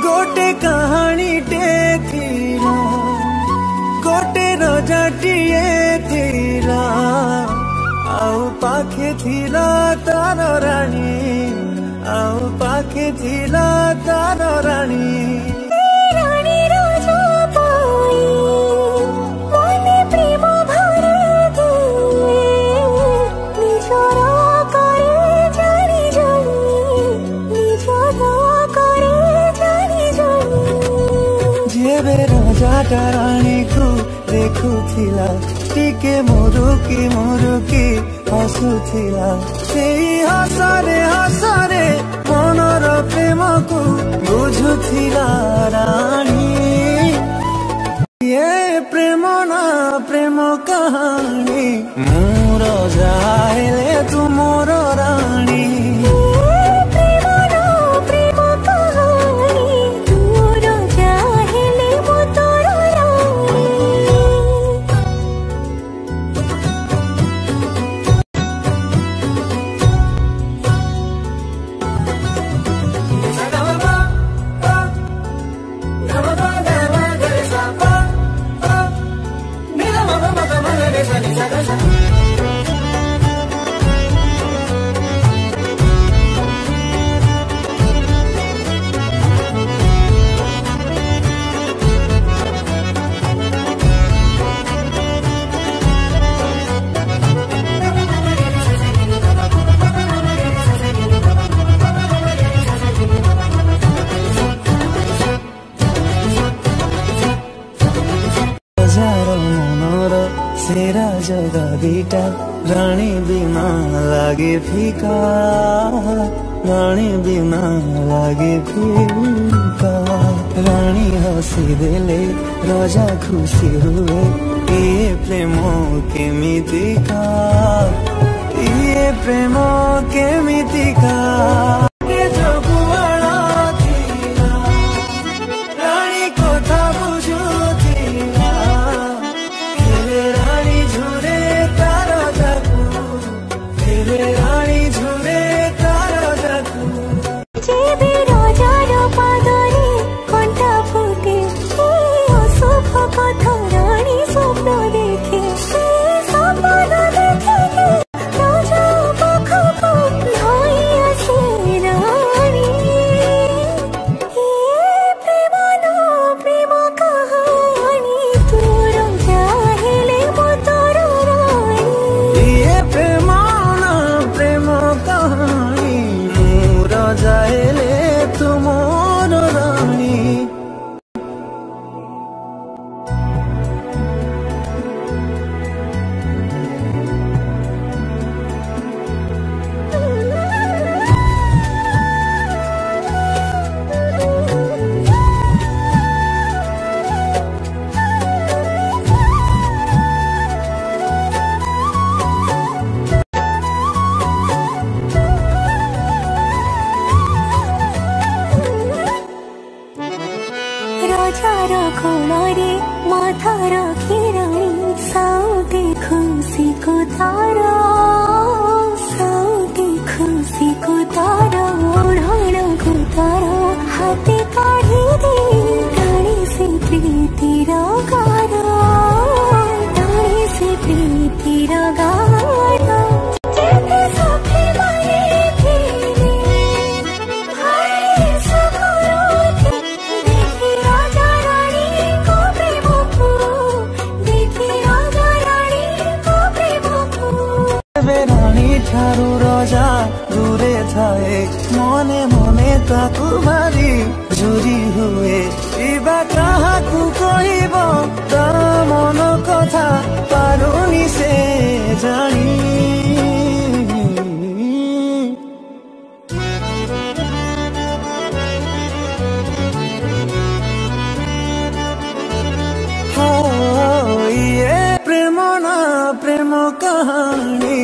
गोटे कहानी टे थीला गोटे रजाटिए थीला आउ पाखे थीला तार रानी आउ पाखे थीला तार रानी रानी राजा पाई मने प्रेम भरे दिए निजरा करे जानी जानी निजरा करे जेबे राजा रानी को देखुथिला टिके मुरुकी हसुथिला सेई हसरे मनर प्रेम को बुझुथिला रानी ये प्रेम ना प्रेम कहानी मोर जाएले तू मोर रानी सेरा जगा दीटा रानी बिना लागे फीका रानी बिना लागे फीका रानी हसी देले राजा खुशी हुए ये प्रेमो केमितिका ये प्रेमो केमितिका कोणारे माथा रखी रानी साउते खुशी को तारा साउते खुशी को तारा ओढ़ाना को तारा हाथे काढ़ी दे रानी से प्रीति गारा रानी से प्रीति गारा ठारू रजा दूरे थाए मने मने ताकू भारी जुरी हुए इबा काहाकू कहिबो ता मन कथा पारुनी से जानी ये प्रेम ना प्रेम कहानी